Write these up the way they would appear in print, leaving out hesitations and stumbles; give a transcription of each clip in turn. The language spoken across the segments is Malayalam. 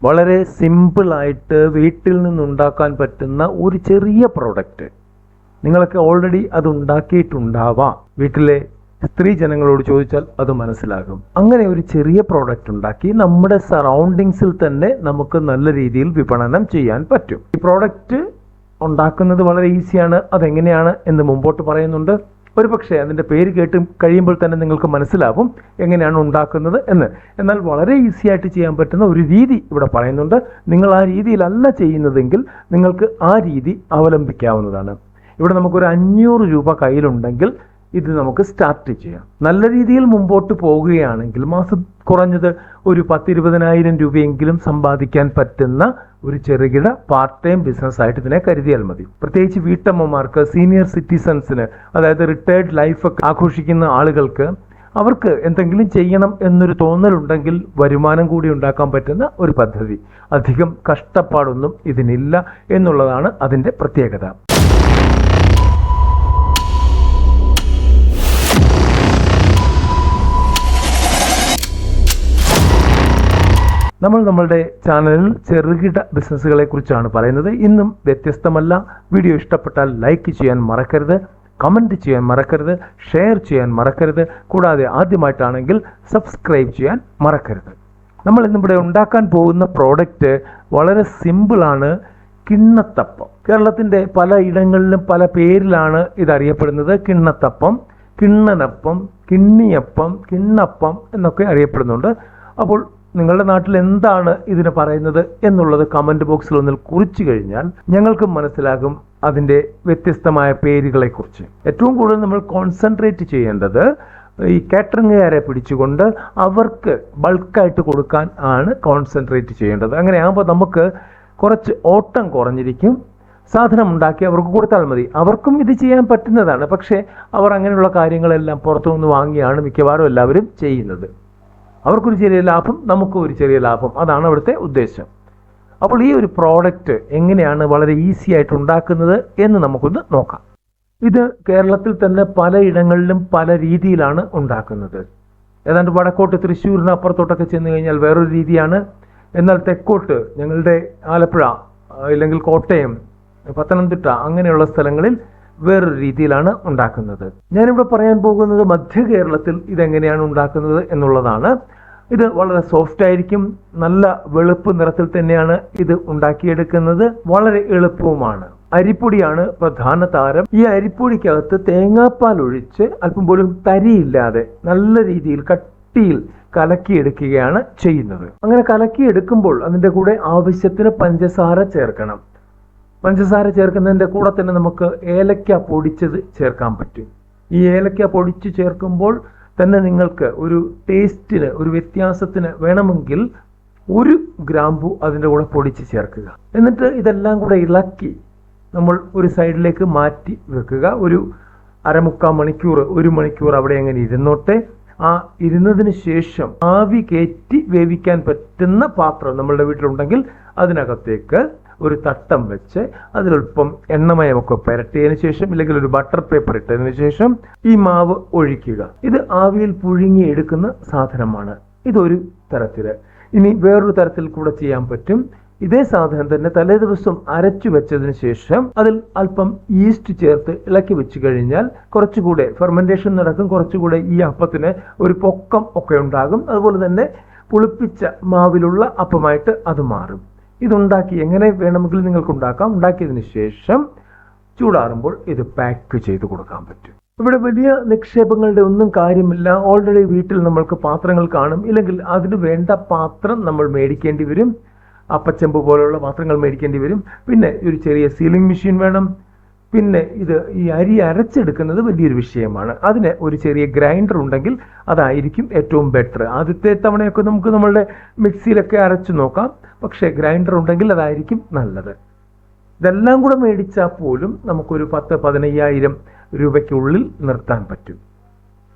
വളരെ സിമ്പിളായിട്ട് വീട്ടിൽ നിന്നുണ്ടാക്കാൻ പറ്റുന്ന ഒരു ചെറിയ പ്രോഡക്റ്റ്. നിങ്ങളൊക്കെ ഓൾറെഡി അത് ഉണ്ടാക്കിയിട്ടുണ്ടാവാം. വീട്ടിലെ സ്ത്രീ ജനങ്ങളോട് ചോദിച്ചാൽ അത് മനസ്സിലാകും. അങ്ങനെ ഒരു ചെറിയ പ്രോഡക്റ്റ് ഉണ്ടാക്കി നമ്മുടെ സറൗണ്ടിങ്സിൽ തന്നെ നമുക്ക് നല്ല രീതിയിൽ വിപണനം ചെയ്യാൻ പറ്റും. ഈ പ്രോഡക്റ്റ് ഉണ്ടാക്കുന്നത് വളരെ ഈസിയാണ്. അതെങ്ങനെയാണ് എന്ന് മുമ്പോട്ട് പറയുന്നുണ്ട്. ഒരു പക്ഷേ അതിൻ്റെ പേര് കേട്ട് കഴിയുമ്പോൾ തന്നെ നിങ്ങൾക്ക് മനസ്സിലാവും എങ്ങനെയാണ് ഉണ്ടാക്കുന്നത് എന്ന്. എന്നാൽ വളരെ ഈസി ആയിട്ട് ചെയ്യാൻ പറ്റുന്ന ഒരു രീതി ഇവിടെ പറയുന്നുണ്ട്. നിങ്ങൾ ആ രീതിയിലല്ല ചെയ്യുന്നതെങ്കിൽ നിങ്ങൾക്ക് ആ രീതി അവലംബിക്കാവുന്നതാണ്. ഇവിടെ നമുക്കൊരു 500 രൂപ കയ്യിലുണ്ടെങ്കിൽ ഇത് നമുക്ക് സ്റ്റാർട്ട് ചെയ്യാം. നല്ല രീതിയിൽ മുമ്പോട്ട് പോകുകയാണെങ്കിൽ മാസം കുറഞ്ഞത് ഒരു 10-20,000 രൂപയെങ്കിലും സമ്പാദിക്കാൻ പറ്റുന്ന ഒരു ചെറുകിട പാർട്ട് ടൈം ബിസിനസ് ആയിട്ട് ഇതിനെ കരുതിയാൽ മതി. പ്രത്യേകിച്ച് വീട്ടമ്മമാർക്ക്, സീനിയർ സിറ്റിസൺസിന്, അതായത് റിട്ടയർഡ് ലൈഫൊക്കെ ആഘോഷിക്കുന്ന ആളുകൾക്ക്, അവർക്ക് എന്തെങ്കിലും ചെയ്യണം എന്നൊരു തോന്നലുണ്ടെങ്കിൽ വരുമാനം കൂടി ഉണ്ടാക്കാൻ പറ്റുന്ന ഒരു പദ്ധതി. അധികം കഷ്ടപ്പാടൊന്നും ഇതിനില്ല എന്നുള്ളതാണ് അതിൻ്റെ പ്രത്യേകത. നമ്മൾ നമ്മളുടെ ചാനലിൽ ചെറുകിട ബിസിനസ്സുകളെ കുറിച്ചാണ് പറയുന്നത്. ഇന്നും വ്യത്യസ്തമല്ല. വീഡിയോ ഇഷ്ടപ്പെട്ടാൽ ലൈക്ക് ചെയ്യാൻ മറക്കരുത്, കമൻറ്റ് ചെയ്യാൻ മറക്കരുത്, ഷെയർ ചെയ്യാൻ മറക്കരുത്. കൂടാതെ ആദ്യമായിട്ടാണെങ്കിൽ സബ്സ്ക്രൈബ് ചെയ്യാൻ മറക്കരുത്. നമ്മൾ ഇന്നിവിടെ ഉണ്ടാക്കാൻ പോകുന്ന പ്രോഡക്റ്റ് വളരെ സിമ്പിളാണ്. കിണ്ണത്തപ്പം. കേരളത്തിൻ്റെ പല ഇടങ്ങളിലും പല പേരിലാണ് ഇതറിയപ്പെടുന്നത്. കിണ്ണത്തപ്പം, കിണ്ണനപ്പം, കിണ്ണിയപ്പം, കിണ്ണപ്പം എന്നൊക്കെ അറിയപ്പെടുന്നുണ്ട്. അപ്പോൾ നിങ്ങളുടെ നാട്ടിൽ എന്താണ് ഇതിന് പറയുന്നത് എന്നുള്ളത് കമൻറ്റ് ബോക്സിൽ ഒന്നിൽ കുറിച്ചു കഴിഞ്ഞാൽ ഞങ്ങൾക്ക് മനസ്സിലാകും അതിൻ്റെ വ്യത്യസ്തമായ പേരുകളെക്കുറിച്ച്. ഏറ്റവും കൂടുതൽ നമ്മൾ കോൺസെൻട്രേറ്റ് ചെയ്യേണ്ടത് ഈ കാറ്ററിംഗുകാരെ പിടിച്ചുകൊണ്ട് അവർക്ക് ബൾക്കായിട്ട് കൊടുക്കാൻ ആണ് കോൺസെൻട്രേറ്റ് ചെയ്യേണ്ടത്. അങ്ങനെ ആകുമ്പോൾ നമുക്ക് കുറച്ച് ഓട്ടം കുറഞ്ഞിരിക്കും. സാധനം ഉണ്ടാക്കി അവർക്ക് കൊടുത്താൽ മതി. അവർക്കും ഇത് ചെയ്യാൻ പറ്റുന്നതാണ്. പക്ഷേ അവർ അങ്ങനെയുള്ള കാര്യങ്ങളെല്ലാം പുറത്തുനിന്ന് വാങ്ങിയാണ് മിക്കവാറും എല്ലാവരും ചെയ്യുന്നത്. അവർക്കൊരു ചെറിയ ലാഭം, നമുക്കും ഒരു ചെറിയ ലാഭം. അതാണ് അവിടുത്തെ ഉദ്ദേശം. അപ്പോൾ ഈ ഒരു പ്രോഡക്റ്റ് എങ്ങനെയാണ് വളരെ ഈസി ആയിട്ട് ഉണ്ടാക്കുന്നത് എന്ന് നമുക്കൊന്ന് നോക്കാം. ഇത് കേരളത്തിൽ തന്നെ പലയിടങ്ങളിലും പല രീതിയിലാണ് ഉണ്ടാക്കുന്നത്. ഏതാണ്ട് വടക്കോട്ട് തൃശ്ശൂരിന് അപ്പുറത്തോട്ടൊക്കെ ചെന്ന് കഴിഞ്ഞാൽ വേറൊരു രീതിയാണ്. എന്നാൽ തെക്കോട്ട് ഞങ്ങളുടെ ആലപ്പുഴ, ഇല്ലെങ്കിൽ കോട്ടയം, പത്തനംതിട്ട അങ്ങനെയുള്ള സ്ഥലങ്ങളിൽ വേറൊരു രീതിയിലാണ് ഉണ്ടാക്കുന്നത്. ഞാനിവിടെ പറയാൻ പോകുന്നത് മധ്യ കേരളത്തിൽ ഇതെങ്ങനെയാണ് ഉണ്ടാക്കുന്നത് എന്നുള്ളതാണ്. ഇത് വളരെ സോഫ്റ്റ് ആയിരിക്കും. നല്ല വെളുപ്പ് നിറത്തിൽ തന്നെയാണ് ഇത് ഉണ്ടാക്കിയെടുക്കുന്നത്. വളരെ എളുപ്പവുമാണ്. അരിപ്പൊടിയാണ് പ്രധാന താരം. ഈ അരിപ്പൊടിക്കകത്ത് തേങ്ങാപ്പാൽ ഒഴിച്ച് അല്പം പോലും തരിയില്ലാതെ നല്ല രീതിയിൽ കട്ടിയിൽ കലക്കിയെടുക്കുകയാണ് ചെയ്യുന്നത്. അങ്ങനെ കലക്കിയെടുക്കുമ്പോൾ അതിൻ്റെ കൂടെ ആവശ്യത്തിന് പഞ്ചസാര ചേർക്കണം. പഞ്ചസാര ചേർക്കുന്നതിൻ്റെ കൂടെ തന്നെ നമുക്ക് ഏലക്ക പൊടിച്ചത് ചേർക്കാൻ പറ്റും. ഈ ഏലക്ക പൊടിച്ച് ചേർക്കുമ്പോൾ തന്നെ നിങ്ങൾക്ക് ഒരു ടേസ്റ്റിന്, ഒരു വ്യത്യാസത്തിന് വേണമെങ്കിൽ 1 ഗ്രാമ്പു അതിൻ്റെ കൂടെ പൊടിച്ച് ചേർക്കുക. എന്നിട്ട് ഇതെല്ലാം കൂടെ ഇളക്കി നമ്മൾ ഒരു സൈഡിലേക്ക് മാറ്റി വെക്കുക. ഒരു അരമുക്കാൽ മണിക്കൂർ, 1 മണിക്കൂർ അവിടെ അങ്ങനെ ഇരുന്നോട്ടെ. ആ ഇരുന്നതിന് ശേഷം ആവി കയറ്റി വേവിക്കാൻ പറ്റുന്ന പാത്രം നമ്മളുടെ വീട്ടിലുണ്ടെങ്കിൽ അതിനകത്തേക്ക് ഒരു തട്ടം വെച്ച് അതിലൊൽപ്പം എണ്ണമയമൊക്കെ പുരട്ടിയതിനു ശേഷം, ഇല്ലെങ്കിൽ ഒരു ബട്ടർ പേപ്പർ ഇട്ടതിന് ശേഷം ഈ മാവ് ഒഴിക്കുക. ഇത് ആവിയിൽ പുഴുങ്ങി എടുക്കുന്ന സാധനമാണ്. ഇതൊരു തരത്തിൽ. ഇനി വേറൊരു തരത്തിൽ കൂടെ ചെയ്യാൻ പറ്റും. ഇതേ സാധനം തന്നെ തലേ ദിവസം അരച്ചു വെച്ചതിന് ശേഷം അതിൽ അല്പം ഈസ്റ്റ് ചേർത്ത് ഇളക്കി വെച്ച് കഴിഞ്ഞാൽ കുറച്ചുകൂടെ ഫെർമെന്റേഷൻ നടക്കും. കുറച്ചുകൂടെ ഈ അപ്പത്തിന് ഒരു പൊക്കം ഒക്കെ ഉണ്ടാകും. അതുപോലെ തന്നെ പുളിപ്പിച്ച മാവിലുള്ള അപ്പമായിട്ട് അത് മാറും. ഇതുണ്ടാക്കി എങ്ങനെ വേണമെങ്കിലും നിങ്ങൾക്ക് ഉണ്ടാക്കാം. ഉണ്ടാക്കിയതിന് ശേഷം ചൂടാറുമ്പോൾ ഇത് പാക്ക് ചെയ്ത് കൊടുക്കാൻ പറ്റും. ഇവിടെ വലിയ നിക്ഷേപങ്ങളുടെ ഒന്നും കാര്യമില്ല. ഓൾറെഡി വീട്ടിൽ നമ്മൾക്ക് പാത്രങ്ങൾ കാണും. ഇല്ലെങ്കിൽ അതിന് വേണ്ട പാത്രം നമ്മൾ മേടിക്കേണ്ടി വരും. അപ്പച്ചെമ്പ് പോലുള്ള പാത്രങ്ങൾ മേടിക്കേണ്ടി വരും. പിന്നെ ഒരു ചെറിയ സീലിംഗ് മെഷീൻ വേണം. പിന്നെ ഈ അരി അരച്ചെടുക്കുന്നത് വലിയൊരു വിഷയമാണ്. അതിന് ഒരു ചെറിയ ഗ്രൈൻഡർ ഉണ്ടെങ്കിൽ അതായിരിക്കും ഏറ്റവും ബെറ്റർ. ആദ്യത്തെ തവണയൊക്കെ നമുക്ക് നമ്മളുടെ മിക്സിയിലൊക്കെ അരച്ചു നോക്കാം. പക്ഷേ ഗ്രൈൻഡർ ഉണ്ടെങ്കിൽ അതായിരിക്കും നല്ലത്. ഇതെല്ലാം കൂടെ മേടിച്ചാൽ പോലും നമുക്കൊരു 10-15,000 രൂപയ്ക്കുള്ളിൽ നിർത്താൻ പറ്റും.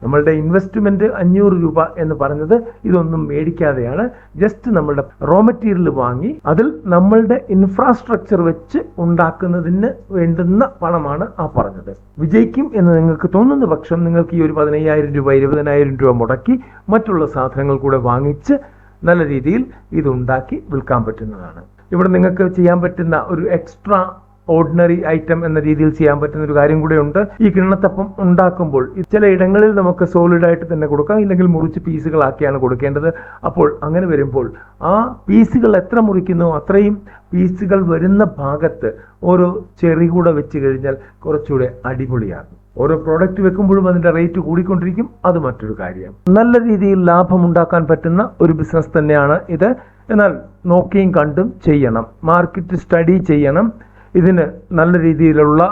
നമ്മളുടെ ഇൻവെസ്റ്റ്മെന്റ് 500 രൂപ എന്ന് പറഞ്ഞത് ഇതൊന്നും മേടിക്കാതെയാണ്. ജസ്റ്റ് നമ്മളുടെ റോ മെറ്റീരിയൽ വാങ്ങി അതിൽ നമ്മളുടെ ഇൻഫ്രാസ്ട്രക്ചർ വെച്ച് ഉണ്ടാക്കുന്നതിന് വേണ്ടുന്ന പണമാണ് ആ പറഞ്ഞത്. വിജയിക്കും എന്ന് നിങ്ങൾക്ക് തോന്നുന്ന പക്ഷം നിങ്ങൾക്ക് ഈ ഒരു 15,000 രൂപ 20,000 രൂപ മുടക്കി മറ്റുള്ള സാധനങ്ങൾ കൂടെ വാങ്ങിച്ച് നല്ല രീതിയിൽ ഇത് ഉണ്ടാക്കി വിൽക്കാൻ പറ്റുന്നതാണ്. ഇവിടെ നിങ്ങൾക്ക് ചെയ്യാൻ പറ്റുന്ന ഒരു എക്സ്ട്രാ ഓർഡിനറി ഐറ്റം എന്ന രീതിയിൽ ചെയ്യാൻ പറ്റുന്ന ഒരു കാര്യം കൂടെ ഉണ്ട്. ഈ കിണ്ണത്തപ്പം ഉണ്ടാക്കുമ്പോൾ ചില ഇടങ്ങളിൽ നമുക്ക് സോളിഡ് ആയിട്ട് തന്നെ കൊടുക്കാം, ഇല്ലെങ്കിൽ മുറിച്ച് പീസുകളാക്കിയാണ് കൊടുക്കേണ്ടത്. അപ്പോൾ അങ്ങനെ വരുമ്പോൾ ആ പീസുകൾ എത്ര മുറിക്കുന്നു അത്രയും പീസുകൾ വരുന്ന ഭാഗത്ത് ഓരോ ചെറി കൂടെ വെച്ച് കഴിഞ്ഞാൽ കുറച്ചുകൂടെ അടിപൊളിയാകും. ഓരോ പ്രോഡക്റ്റ് വെക്കുമ്പോഴും അതിന്റെ റേറ്റ് കൂടിക്കൊണ്ടിരിക്കും. അത് മറ്റൊരു കാര്യം. നല്ല രീതിയിൽ ലാഭം ഉണ്ടാക്കാൻ പറ്റുന്ന ഒരു ബിസിനസ് തന്നെയാണ് ഇത്. എന്നാൽ നോക്കിയും കണ്ടും ചെയ്യണം, മാർക്കറ്റ് സ്റ്റഡി ചെയ്യണം. ഇതിന് നല്ല രീതിയിലുള്ള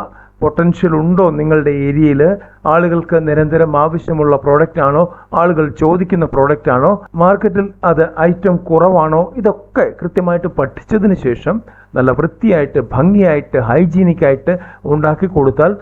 പൊട്ടൻഷ്യൽ ഉണ്ടോ നിങ്ങളുടെ ഏരിയയിൽ, ആളുകൾക്ക് നിരന്തരം ആവശ്യമുള്ള പ്രോഡക്റ്റ് ആണോ, ആളുകൾ ചോദിക്കുന്ന പ്രോഡക്റ്റ് ആണോ, മാർക്കറ്റിൽ അത് ഐറ്റം കുറവാണോ, ഇതൊക്കെ കൃത്യമായിട്ട് പഠിച്ചതിന് ശേഷം നല്ല വൃത്തിയായിട്ട് ഭംഗിയായിട്ട് ഹൈജീനിക്കായിട്ട് ഉണ്ടാക്കി കൊടുത്താൽ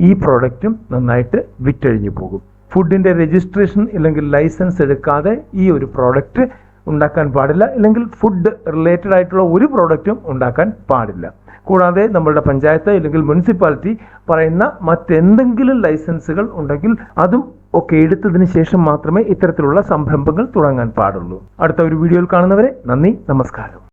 ഈ പ്രോഡക്റ്റും നന്നായിട്ട് വിറ്റഴിഞ്ഞു പോകും. ഫുഡിൻ്റെ രജിസ്ട്രേഷൻ ഇല്ലെങ്കിൽ ലൈസൻസ് എടുക്കാതെ ഈ ഒരു പ്രോഡക്റ്റ് ഉണ്ടാക്കാൻ പാടില്ല, ഇല്ലെങ്കിൽ ഫുഡ് റിലേറ്റഡ് ആയിട്ടുള്ള ഒരു പ്രോഡക്റ്റും ഉണ്ടാക്കാൻ പാടില്ല. കൂടാതെ നമ്മളുടെ പഞ്ചായത്ത് അല്ലെങ്കിൽ മുനിസിപ്പാലിറ്റി പറയുന്ന മറ്റെന്തെങ്കിലും ലൈസൻസുകൾ ഉണ്ടെങ്കിൽ അതും ഒക്കെ എടുത്തതിന് ശേഷം മാത്രമേ ഇത്തരത്തിലുള്ള സംരംഭങ്ങൾ തുടങ്ങാൻ പാടുള്ളൂ. അടുത്ത ഒരു വീഡിയോയിൽ കാണുന്നവരെ നന്ദി, നമസ്കാരം.